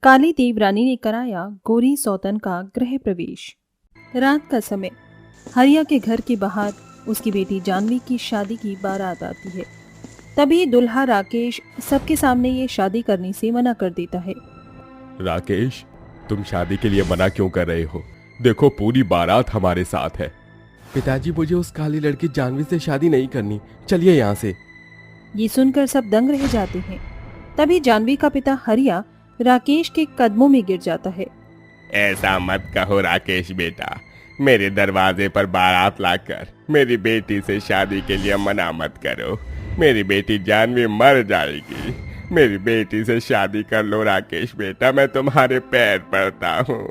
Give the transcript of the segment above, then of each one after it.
काली देवरानी ने कराया गोरी सौतन का गृह प्रवेश। रात का समय हरिया के घर के बाहर उसकी बेटी जानवी की शादी की बारात आती है। तभी दुल्हा राकेश सबके सामने ये शादी करने से मना कर देता है। राकेश, तुम शादी के लिए मना क्यों कर रहे हो? देखो, पूरी बारात हमारे साथ है। पिताजी, मुझे उस काली लड़की जानवी से शादी नहीं करनी, चलिए यहाँ से। ये सुनकर सब दंग रह जाते हैं। तभी जानवी का पिता हरिया राकेश के कदमों में गिर जाता है। ऐसा मत कहो राकेश बेटा, मेरे दरवाजे पर बारात लाकर मेरी बेटी से शादी के लिए मना मत करो। मेरी बेटी जानवी मर जाएगी। मेरी बेटी से शादी कर लो राकेश बेटा, मैं तुम्हारे पैर पड़ता हूँ।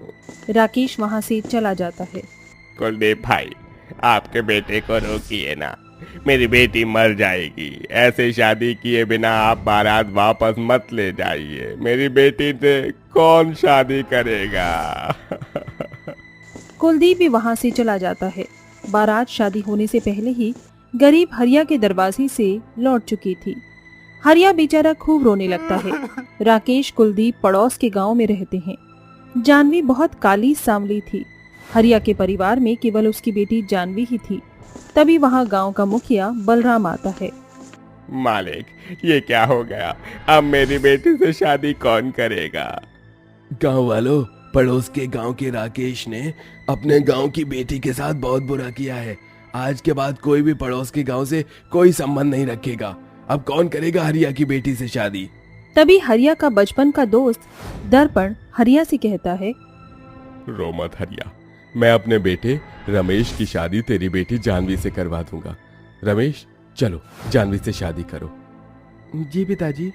राकेश वहाँ से चला जाता है। कुलदीप भाई, आपके बेटे को रोकिए ना, मेरी बेटी मर जाएगी। ऐसे शादी किए बिना आप बारात वापस मत ले जाइए। मेरी बेटी से कौन शादी करेगा? कुलदीप भी वहाँ से चला जाता है। बारात शादी होने से पहले ही गरीब हरिया के दरवाजे से लौट चुकी थी। हरिया बेचारा खूब रोने लगता है। राकेश कुलदीप पड़ोस के गांव में रहते हैं। जानवी बहुत काली सांवली थी। हरिया के परिवार में केवल उसकी बेटी जानवी ही थी। तभी वहाँ गांव का मुखिया बलराम आता है। मालिक, ये क्या हो गया? अब मेरी बेटी से शादी कौन करेगा? गांव वालों, पड़ोस के गांव के राकेश ने अपने गांव की बेटी के साथ बहुत बुरा किया है। आज के बाद कोई भी पड़ोस के गांव से कोई संबंध नहीं रखेगा। अब कौन करेगा हरिया की बेटी से शादी? तभी हरिया का बचपन का दोस्त दर्पण हरिया से कहता है, रो मत हरिया, मैं अपने बेटे रमेश की शादी तेरी बेटी जानवी से करवा दूंगा। रमेश, चलो जानवी से शादी करो। जी पिताजी।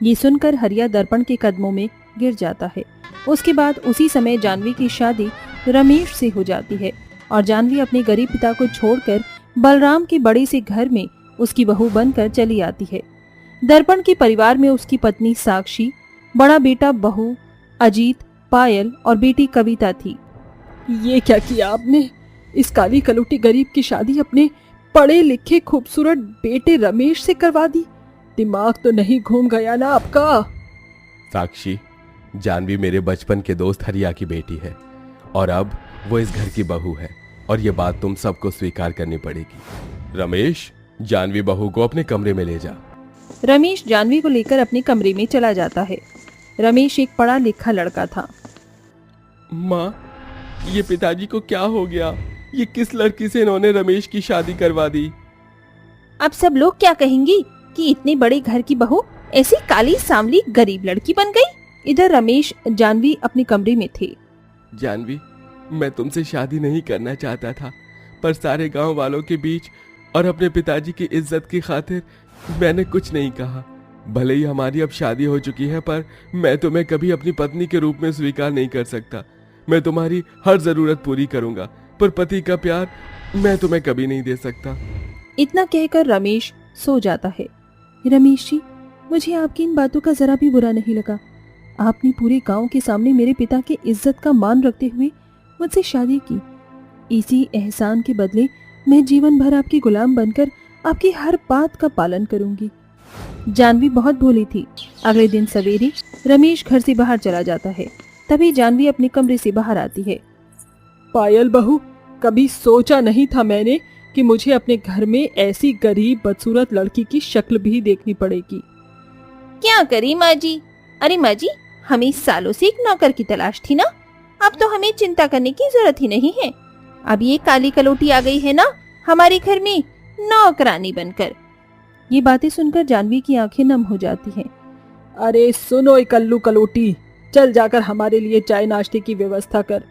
ये सुनकर हरिया दर्पण के कदमों में गिर जाता है। उसके बाद उसी समय जानवी की शादी रमेश से हो जाती है और जानवी अपने गरीब पिता को छोड़कर बलराम के बड़े से घर में उसकी बहू बनकर चली आती है। दर्पण के परिवार में उसकी पत्नी साक्षी, बड़ा बेटा बहू अजीत, पायल और बेटी कविता थी। ये क्या किया आपने? इस काली कलूटी गरीब की शादी अपने पढ़े लिखे खूबसूरत बेटे रमेश से करवा दी। दिमाग तो नहीं घूम गया ना आपका? साक्षी, जानवी मेरे बचपन के दोस्त हरिया की बेटी है और अब वो इस घर की बहू है और ये बात तुम सबको स्वीकार करनी पड़ेगी। रमेश, जानवी बहू को अपने कमरे में ले जा। रमेश जानवी को लेकर अपने कमरे में चला जाता है। रमेश एक पढ़ा लिखा लड़का था। माँ, ये पिताजी को क्या हो गया? ये किस लड़की से इन्होंने रमेश की शादी करवा दी? अब सब लोग क्या कहेंगी कि इतने बड़े घर की बहू ऐसी काली सांवली गरीब लड़की बन गई। इधर रमेश जानवी अपने कमरे में थे। जानवी, मैं तुमसे शादी नहीं करना चाहता था, पर सारे गांव वालों के बीच और अपने पिताजी की इज्जत की खातिर मैंने कुछ नहीं कहा। भले ही हमारी अब शादी हो चुकी है, पर मैं तुम्हें कभी अपनी पत्नी के रूप में स्वीकार नहीं कर सकता। मैं तुम्हारी हर जरूरत पूरी करूंगा, पर पति का प्यार मैं तुम्हें कभी नहीं दे सकता। इतना कहकर रमेश सो जाता है। रमेश जी, मुझे आपकी इन बातों का जरा भी बुरा नहीं लगा। आपने पूरे गांव के सामने मेरे पिता की इज्जत का मान रखते हुए मुझसे शादी की। इसी एहसान के बदले मैं जीवन भर आपकी गुलाम बनकर आपकी हर बात का पालन करूंगी। जानवी बहुत भोली थी। अगले दिन सवेरे रमेश घर से बाहर चला जाता है। तभी जानवी अपने कमरे से बाहर आती है। पायल बहू, कभी सोचा नहीं था मैंने कि मुझे अपने घर में ऐसी गरीब बदसूरत लड़की की शक्ल भी देखनी पड़ेगी। क्या करी माँ जी? अरे माँ जी, हमें सालों से एक नौकर की तलाश थी ना। अब तो हमें चिंता करने की जरूरत ही नहीं है। अब ये काली कलौटी आ गई है ना हमारे घर में नौकरानी बनकर। ये बातें सुनकर जानवी की आंखें नम हो जाती हैं। अरे सुनो ए कल्लू कलोटी, चल जाकर हमारे लिए चाय नाश्ते की व्यवस्था कर।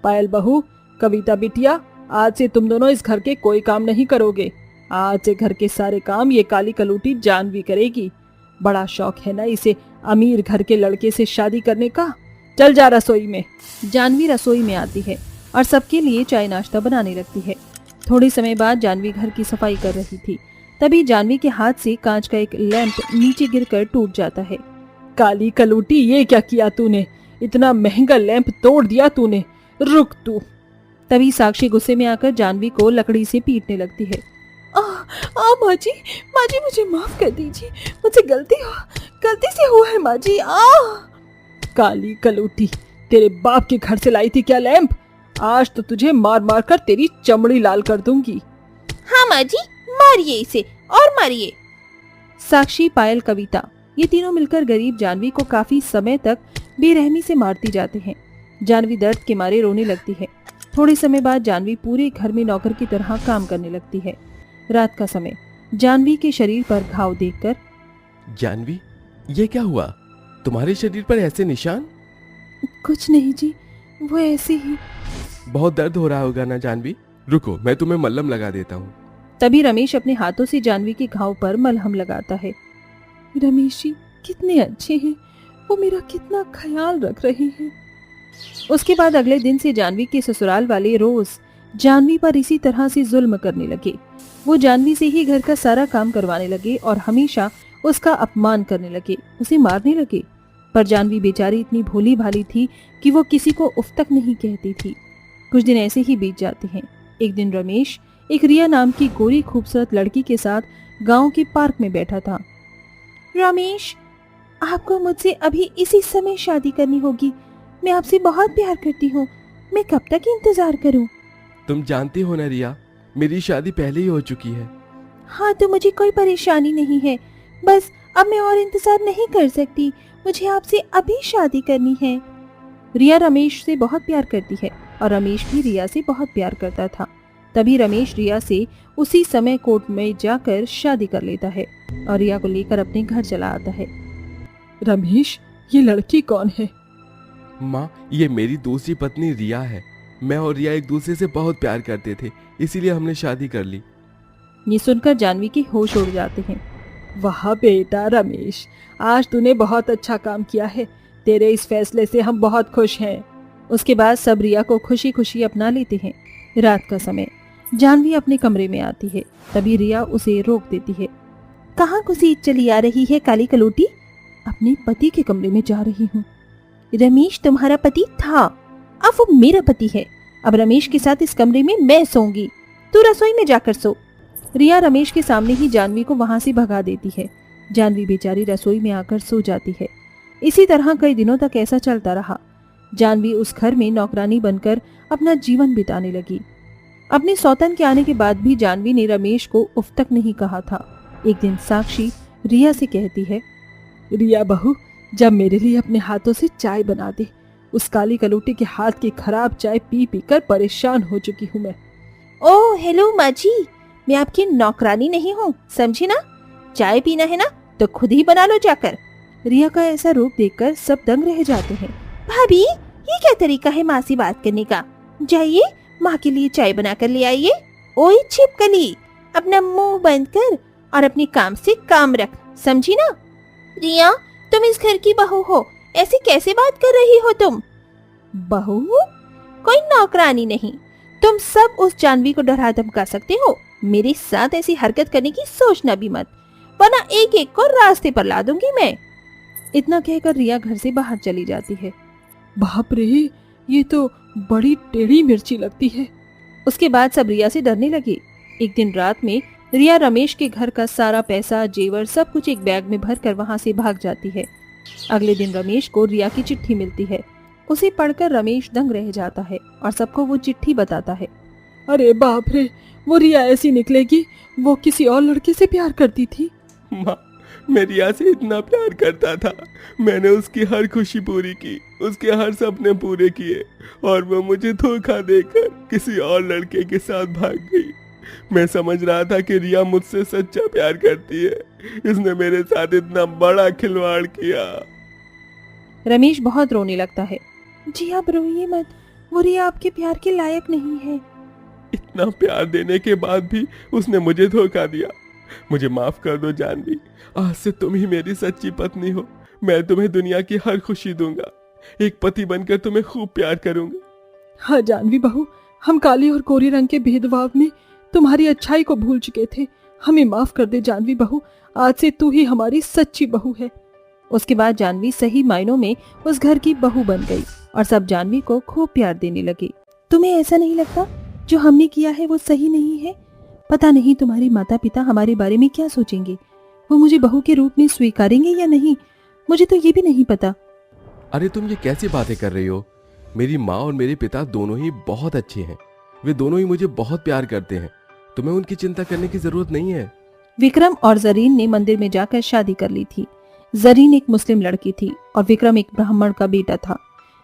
पायल बहू, कविता बिटिया, आज से तुम दोनों इस घर के कोई काम नहीं करोगे। आज से घर के सारे काम ये काली कलूटी जानवी करेगी। बड़ा शौक है ना इसे अमीर घर के लड़के से शादी करने का। चल जा रसोई में। जानवी रसोई में आती है और सबके लिए चाय नाश्ता बनाने लगती है। थोड़े समय बाद जानवी घर की सफाई कर रही थी। तभी जानवी के हाथ से कांच का एक लैंप नीचे गिरकर टूट जाता है। काली कलूटी, ये क्या किया तूने? इतना महंगा लैंप तोड़ दिया तूने। रुक तू। तभी साक्षी गुस्से में आकर जानवी को लकड़ी से पीटने लगती है। माँ जी, मुझे माफ कर दीजिए। मुझसे गलती से हुआ है माँ जी। काली कलूटी, तेरे बाप के घर से लाई थी क्या लैंप? आज तो तुझे मार मार कर तेरी चमड़ी लाल कर दूंगी। हाँ माँ जी, मारिए इसे और मारिए। साक्षी, पायल, कविता ये तीनों मिलकर गरीब जानवी को काफी समय तक बेरहमी से मारती जाते हैं। जानवी दर्द के मारे रोने लगती है। थोड़े समय बाद जानवी पूरे घर में नौकर की तरह काम करने लगती है। रात का समय, जानवी के शरीर पर घाव देखकर, जानवी, ये क्या हुआ? तुम्हारे शरीर पर ऐसे निशान? कुछ नहीं जी, वो ऐसे ही। बहुत दर्द हो रहा होगा ना जानवी? रुको, मैं तुम्हें मल्हम लगा देता हूँ। तभी रमेश अपने हाथों से जानवी के घाव पर मलहम लगाता है। रमेश जी कितने अच्छे हैं, वो मेरा कितना ख्याल रख रहे हैं। उसके बाद अगले दिन से जानवी के ससुराल वाले रोज जानवी पर इसी तरह से जुल्म करने लगे। वो जानवी से ही घर का सारा काम करवाने लगे और हमेशा उसका अपमान करने लगे, उसे मारने लगे। पर जानवी बेचारी इतनी भोली भाली थी कि वो किसी को उफ तक नहीं कहती थी। कुछ दिन ऐसे ही बीत जाते हैं। एक दिन रमेश एक रिया नाम की गोरी खूबसूरत लड़की के साथ गांव के पार्क में बैठा था। रमेश, आपको मुझसे अभी इसी समय शादी करनी होगी। मैं आपसे बहुत प्यार करती हूँ। मैं कब तक इंतजार करूँ? तुम जानती हो ना रिया, मेरी शादी पहले ही हो चुकी है। हाँ, तो मुझे कोई परेशानी नहीं है। बस अब मैं और इंतजार नहीं कर सकती। मुझे आपसे अभी शादी करनी है। रिया रमेश से बहुत प्यार करती है और रमेश भी रिया से बहुत प्यार करता था। तभी रमेश रिया से उसी समय कोर्ट में जाकर शादी कर लेता है और रिया को लेकर अपने घर चला आता है। रमेश, ये लड़की कौन है? माँ, ये मेरी दूसरी पत्नी रिया है। मैं और रिया एक दूसरे से बहुत प्यार करते थे, इसीलिए हमने शादी कर ली। ये सुनकर जानवी के होश उड़ जाते हैं। वाह बेटा रमेश, आज तूने बहुत अच्छा काम किया है। तेरे इस फैसले से हम बहुत खुश हैं। उसके बाद सब रिया को खुशी खुशी अपना लेते हैं। रात का समय, जानवी अपने कमरे में आती है। तभी रिया उसे रोक देती है। कहाँ घुसीट चली आ रही है काली कलूटी? अपने पति के कमरे में जा रही हूँ। रमेश तुम्हारा पति था, अब वो मेरा पति है। अब रमेश के साथ इस कमरे में मैं सोऊंगी। तू रसोई में जाकर सो। रिया रमेश के सामने ही जानवी को वहां से भगा देती है। जानवी बेचारी रसोई में आकर सो जाती है। इसी तरह कई दिनों तक ऐसा चलता रहा। जानवी उस घर में नौकरानी बनकर अपना जीवन बिताने लगी। अपने सौतन के आने के बाद भी जानवी ने रमेश को उफ तक नहीं कहा था। एक दिन साक्षी रिया से कहती है, रिया बहू, जब मेरे लिए अपने हाथों से चाय बना दे। उस काली कलूटी के हाथ की खराब चाय पी पी कर परेशान हो चुकी हूँ मैं। ओह हेलो माँ जी, मैं आपकी नौकरानी नहीं हूँ, समझी ना? चाय पीना है ना तो खुद ही बना लो जाकर। रिया का ऐसा रूप देखकर सब दंग रह जाते हैं। भाभी, ये क्या तरीका है माँ से बात करने का? जाइए माँ के लिए चाय बना कर ले आइए। ओए छिपकली, अपना मुंह बंद कर और अपने काम से काम रख, समझी ना? रिया, तुम इस घर की बहू हो, ऐसे कैसे बात कर रही हो तुम? बहू? कोई नौकरानी नहीं। तुम सब उस जानवी को डरा धमका सकते हो। मेरे साथ ऐसी हरकत करने की सोचना भी मत, वरना एक एक को रास्ते पर ला दूंगी मैं। इतना कहकर रिया घर से बाहर चली जाती है। बाप रे, ये तो बड़ी टेढ़ी मिर्ची लगती है। उसके बाद सब रिया से डरने लगे। एक दिन रात में रिया रमेश के घर का सारा पैसा, जेवर, सब कुछ एक बैग में भरकर वहां से भाग जाती है। अगले दिन रमेश को रिया की चिट्ठी मिलती है। उसे पढ़कर रमेश दंग रह जाता है और सबको वो चिट्ठी बताता है। अरे बाप रे, वो रिया ऐसी निकलेगी? वो किसी और लड़के से प्यार करती थी। माँ, मैं रिया से इतना प्यार करता था। मैंने उसकी हर खुशी पूरी की, उसके हर सपने पूरे किए और वो मुझे धोखा देकर किसी और लड़के के साथ भाग गई। मैं समझ रहा था कि रिया मुझसे सच्चा प्यार करती है, इसने मेरे साथ इतना बड़ा खिलवाड़ किया। रमेश बहुत रोने लगता है। जी आप रोइए मत, वो रिया आपके प्यार के लायक नहीं है। इतना प्यार देने के बाद भी उसने मुझे धोखा दिया। मुझे माफ कर दो जानवी, आज से तुम ही मेरी सच्ची पत्नी हो। मैं तुम्हें दुनिया की हर खुशी दूंगा। एक पति बनकर तुम्हें खूब प्यार करूंगा। हाँ जानवी बहू, हम काली और कोरी रंग के भेदभाव में तुम्हारी अच्छाई को भूल चुके थे। हमें माफ कर दे जानवी बहू, आज से तू ही हमारी सच्ची बहू है। उसके बाद जानवी सही मायनों में उस घर की बहू बन गई और सब जानवी को खूब प्यार देने लगे। तुम्हें ऐसा नहीं लगता जो हमने किया है वो सही नहीं है? पता नहीं तुम्हारे माता पिता हमारे बारे में क्या सोचेंगे। वो मुझे बहू के रूप में स्वीकारेंगे या नहीं, मुझे तो ये भी नहीं पता। अरे तुम ये कैसी बातें कर रही हो? मेरी माँ और मेरे पिता दोनों ही बहुत अच्छे हैं। वे दोनों ही मुझे बहुत प्यार करते हैं। तुम्हें उनकी चिंता करने की जरूरत नहीं है। विक्रम और जरीन ने मंदिर में जाकर शादी कर ली थी। जरीन एक मुस्लिम लड़की थी और विक्रम एक ब्राह्मण का बेटा था।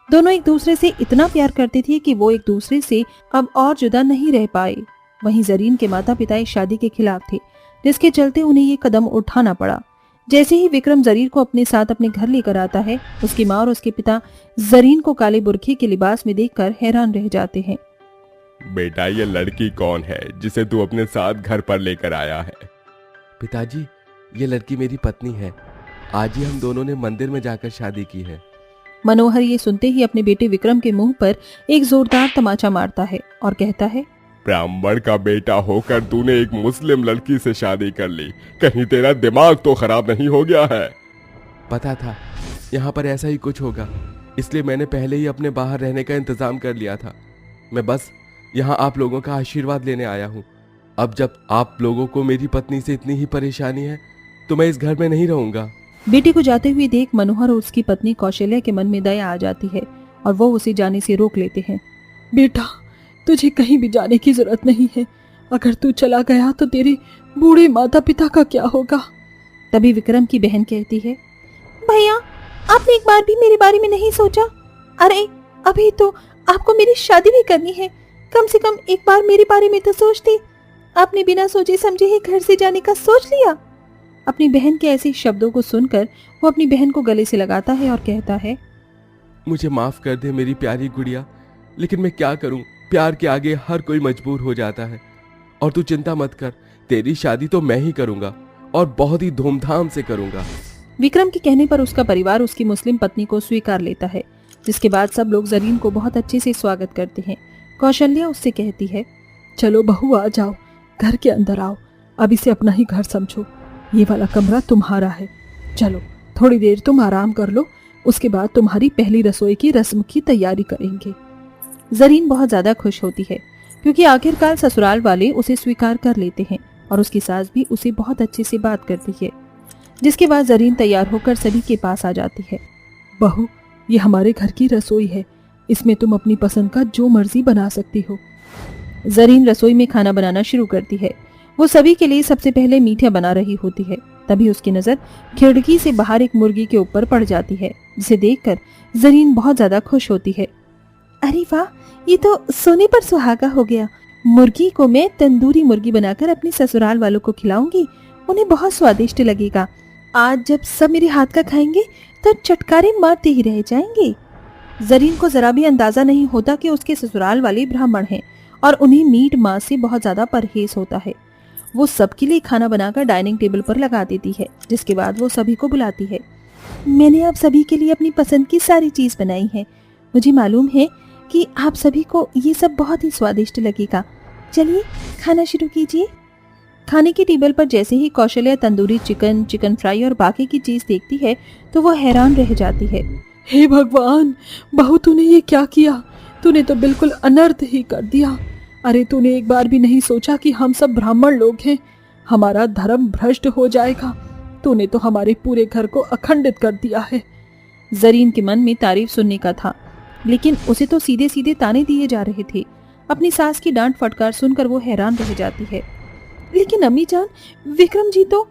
दोनों एक दूसरे से इतना प्यार करते थे कि वो एक दूसरे से अब और जुदा नहीं रह पाए। वहीं जरीन के माता पिता इस शादी के खिलाफ थे, जिसके चलते उन्हें ये कदम उठाना पड़ा। जैसे ही विक्रम जरीन को अपने साथ अपने घर लेकर आता है, उसकी माँ और उसके पिता जरीन को काले बुरखे के लिबास में देखकर हैरान रह जाते हैं। बेटा, ये लड़की कौन है जिसे तू अपने साथ घर पर लेकर आया है? पिताजी, ये लड़की मेरी पत्नी है। आज ही हम दोनों ने मंदिर में जाकर शादी की है। मनोहर ये सुनते ही अपने बेटे विक्रम के मुंह पर एक जोरदार तमाचा मारता है और कहता है, ब्राह्मण का बेटा होकर तूने एक मुस्लिम लड़की से शादी कर ली। कहीं तेरा दिमाग तो खराब नहीं हो गया है? पता था यहाँ पर ऐसा ही कुछ होगा, इसलिए मैंने पहले ही अपने बाहर रहने का इंतजाम कर लिया था। मैं बस यहाँ आप लोगों का आशीर्वाद लेने आया हूँ। अब जब आप लोगों को मेरी पत्नी से इतनी ही परेशानी है तो मैं इस घर में नहीं रहूंगा। बेटे को जाते हुए देख मनोहर और उसकी पत्नी कौशल्या के मन में दया आ जाती है और वो उसे जाने से रोक लेते हैं। बेटा, तुझे कहीं भी जाने की जरूरत नहीं है। अगर तू चला गया तो तेरे बूढ़े माता पिता का क्या होगा? तभी विक्रम की बहन कहती है, भैया, आपने एक बार भी मेरे बारे में नहीं सोचा? अरे अभी तो आपको मेरी शादी भी करनी है, कम से कम एक बार मेरे बारे में तो सोचती। आपने बिना सोचे समझे ही घर से जाने का सोच लिया। अपनी बहन के ऐसे शब्दों को सुनकर वो अपनी बहन को गले से लगाता है और कहता है, मुझे माफ कर दे मेरी प्यारी गुड़िया, लेकिन मैं क्या करूं, प्यार के आगे हर कोई मजबूर हो जाता है। और तू चिंता मत कर, तेरी शादी तो मैं ही करूंगा और बहुत ही धूमधाम से करूंगा। विक्रम के कहने पर उसका परिवार उसकी मुस्लिम पत्नी को स्वीकार लेता है, जिसके बाद सब लोग जरीन को बहुत अच्छे से स्वागत करते हैं। कौशल्या उससे कहती है, चलो बहू, आ जाओ, घर के अंदर आओ। अब इसे अपना ही घर समझो। ये वाला कमरा तुम्हारा है। चलो थोड़ी देर तुम आराम कर लो, उसके बाद तुम्हारी पहली रसोई की रस्म की तैयारी करेंगे। जरीन बहुत ज्यादा खुश होती है क्योंकि आखिरकार ससुराल वाले उसे स्वीकार कर लेते हैं और उसकी सास भी उसे बहुत अच्छे से बात करती है। जिसके बाद जरीन तैयार होकर सभी के पास आ जाती है। बहू, ये हमारे घर की रसोई है, इसमें तुम अपनी पसंद का जो मर्जी बना सकती हो। जरीन रसोई में खाना बनाना शुरू करती है। वो सभी के लिए सबसे पहले मीठा बना रही होती है। तभी उसकी नजर खिड़की से बाहर एक मुर्गी के ऊपर पड़ जाती है, जिसे देखकर जरीन बहुत ज्यादा खुश होती है। अरे वाह, ये तो सोने पर सुहागा हो गया। मुर्गी को मैं तंदूरी मुर्गी बनाकर अपने ससुराल वालों को खिलाऊंगी, उन्हें बहुत स्वादिष्ट लगेगा। आज जब सब मेरे हाथ का खाएंगे तो चटकारे मारते ही रह जाएंगे। जरीन को जरा भी अंदाजा नहीं होता कि उसके ससुराल वाले ब्राह्मण हैं और उन्हें मीट मांस से बहुत ज्यादा परहेज होता है। वो सबके लिए खाना बनाकर डाइनिंग टेबल पर लगा देती है, जिसके बाद वो सभी को बुलाती है। मैंने आप सभी के लिए अपनी पसंद की सारी चीज बनाई है। मुझे मालूम है कि आप सभी को ये सब बहुत ही स्वादिष्ट लगेगा। चलिए खाना शुरू कीजिए। खाने की टेबल पर जैसे ही Kaushalya tandoori chicken, chicken fry और बाकी की चीज देखती है तो वो हैरान रह जाती है। हे भगवान, बहू तूने ये क्या किया? तूने तो बिल्कुल अनर्थ ही कर दिया। अरे तूने एक बार भी नहीं सोचा कि हम सब ब्राह्मण लोग हैं, हमारा धर्म भ्रष्ट हो जाएगा। तूने तो हमारे पूरे घर को अखंडित कर दिया है। जरीन के मन में तारीफ सुनने का था, लेकिन उसे तो सीधे सीधे ताने दिए जा रहे थे। अपनी सास की डांट फटकार सुनकर वो हैरान रह जाती है। लेकिन अम्मी जान, विक्रम जी तो।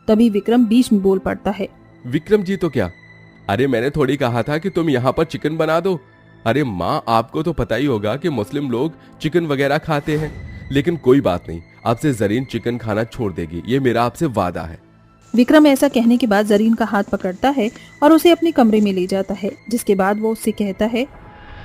तभी विक्रम बीच में बोल पड़ता है। विक्रम जी तो क्या? अरे मैंने थोड़ी कहा था कि तुम यहाँ पर चिकन बना दो। अरे माँ, आपको तो पता ही होगा कि मुस्लिम लोग चिकन वगैरह खाते हैं, लेकिन कोई बात नहीं, आपसे जरीन चिकन खाना छोड़ देगी, ये मेरा आपसे वादा है। विक्रम ऐसा कहने के बाद जरीन का हाथ पकड़ता है और उसे अपने कमरे में ले जाता है, जिसके बाद वो उससे कहता है,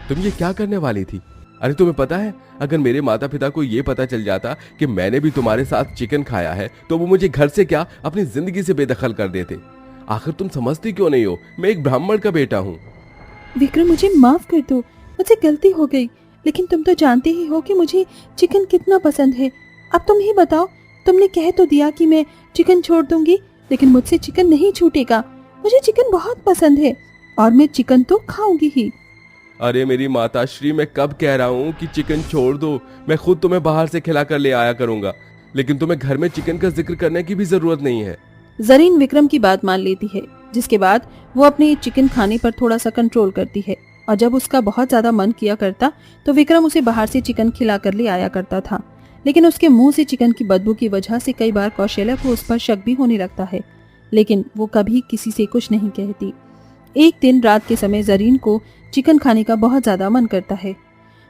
तुम ये क्या करने वाली थी? अरे तुम्हें पता है, अगर मेरे माता पिता को ये पता चल जाता कि मैंने भी तुम्हारे साथ चिकन खाया है तो वो मुझे घर से क्या अपनी जिंदगी से बेदखल कर देते। आखिर तुम समझती क्यों नहीं हो, मैं एक ब्राह्मण का बेटा हूँ। विक्रम, मुझे माफ कर दो, मुझसे गलती हो गई। लेकिन तुम तो जानते ही हो कि मुझे चिकन कितना पसंद है। अब तुम ही बताओ, तुमने कह तो दिया कि मैं चिकन छोड़ दूंगी, लेकिन मुझसे चिकन नहीं छूटेगा। मुझे चिकन बहुत पसंद है और मैं चिकन तो खाऊंगी ही। अरे मेरी माता श्री, मैं कब कह रहा हूँ कि चिकन छोड़ दो, मैं खुद तुम्हें बाहर से खिला कर ले आया करूंगा, लेकिन तुम्हें घर में चिकन का जिक्र करने की भी जरूरत नहीं है। जरीन विक्रम की बात मान लेती है, जिसके बाद वो अपने चिकन खाने पर थोड़ा सा कंट्रोल करती है। और जब उसका बहुत ज्यादा मन किया करता तो विक्रम उसे बाहर से चिकन खिला कर ले आया करता था। लेकिन उसके मुंह से चिकन की बदबू की वजह से कई बार कौशल्या को उस पर शक भी होने लगता है, लेकिन वो कभी किसी से कुछ नहीं कहती। एक दिन रात के समय जरीन को चिकन खाने का बहुत ज्यादा मन करता है।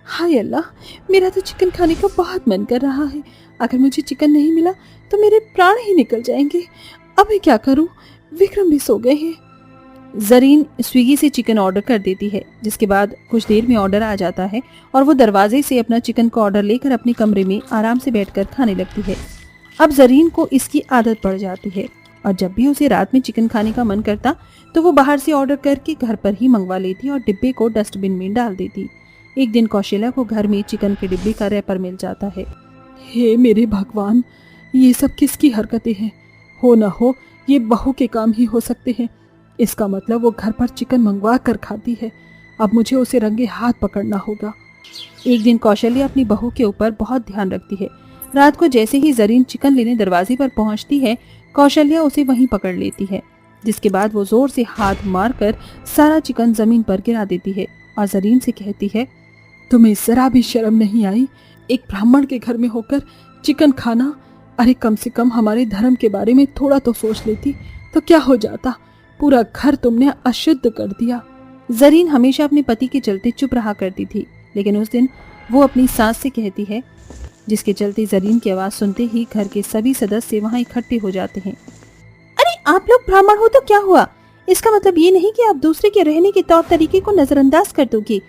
हाय अल्लाह, मेरा तो चिकन खाने का बहुत मन कर रहा है। अगर मुझे चिकन नहीं मिला तो मेरे प्राण ही निकल जाएंगे। अब मैं क्या करूं? विक्रम भी सो गए हैं। जरीन स्विगी से चिकन ऑर्डर कर देती है, जिसके बाद कुछ देर में ऑर्डर आ जाता है और वो दरवाजे से अपना चिकन का ऑर्डर लेकर अपने कमरे में आराम से बैठकर खाने लगती है। अब जरीन को इसकी आदत पड़ जाती है और जब भी उसे रात में चिकन खाने का मन करता तो वो बाहर से ऑर्डर करके घर पर ही मंगवा लेती और डिब्बे को डस्टबिन में डाल देती। एक दिन कौशल्या को घर में चिकन के डिब्बे का रैपर मिल जाता है। हे मेरे भगवान, ये सब किसकी हरकतें हैं? हो ना हो ये बहू के काम ही हो सकते हैं। इसका मतलब वो घर पर चिकन मंगवा कर खाती है। अब मुझे उसे रंगे हाथ पकड़ना होगा। एक दिन कौशल्या अपनी बहू के ऊपर बहुत ध्यान रखती है। रात को जैसे ही जरीन चिकन लेने दरवाजे पर पहुंचती है, कौशल्या उसे वहीं पकड़ लेती है, जिसके बाद वो जोर से हाथ मारकर सारा चिकन जमीन पर गिरा देती है और जरीन से कहती है, तुम्हें जरा भी शर्म नहीं आई? एक ब्राह्मण के घर में होकर चिकन खाना? अरे कम से कम हमारे धर्म के बारे में थोड़ा तो सोच लेती तो क्या हो जाता। पूरा घर तुमने अशुद्ध कर दिया। जरीन हमेशा अपने पति के चलते चुप रहा करती थी, लेकिन उस दिन वो अपनी सास से कहती है, जिसके चलते जरीन की आवाज सुनते ही घर के सभी सदस्य वहां इकट्ठे हो जाते हैं। अरे आप लोग ब्राह्मण हो तो क्या हुआ? इसका मतलब ये नहीं कि आप दूसरे के रहने के तौर तरीके को नजरअंदाज कर दोगी।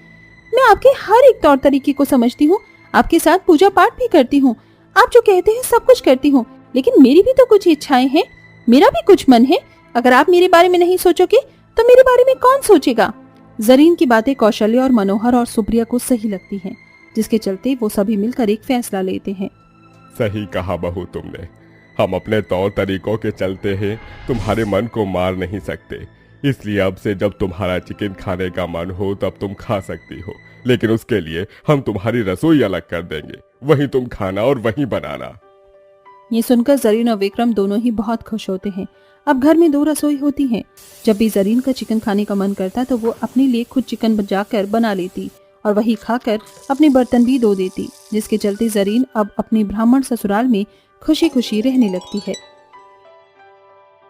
मैं आपके हर एक तौर तरीके को समझती हूँ, आपके साथ पूजा पाठ भी करती हूँ, आप जो कहते हैं सब कुछ करती हूँ, लेकिन मेरी भी तो कुछ इच्छाएं हैं, मेरा भी कुछ मन है। अगर आप मेरे बारे में नहीं सोचोगे तो मेरे बारे में कौन सोचेगा? जरीन की बातें कौशल्या और मनोहर और सुप्रिया को सही लगती हैं, जिसके चलते वो सभी मिलकर एक फैसला लेते हैं। सही कहा बहू तुमने। हम अपने तौर तरीकों के चलते हैं तुम्हारे मन को मार नहीं सकते, इसलिए अब से जब तुम्हारा चिकन खाने का मन हो तब तुम खा सकती हो, लेकिन उसके लिए हम तुम्हारी रसोई अलग कर देंगे, वहीं तुम खाना और वहीं बनाना। ये सुनकर जरीन और विक्रम दोनों ही बहुत खुश होते हैं। अब घर में 2 रसोई होती हैं। जब भी जरीन का चिकन खाने का मन करता तो वो अपने लिए खुद चिकन जाकर बना लेती और वही खाकर अपने बर्तन भी धो देती, जिसके चलते जरीन अब अपने ब्राह्मण ससुराल में खुशी खुशी रहने लगती है।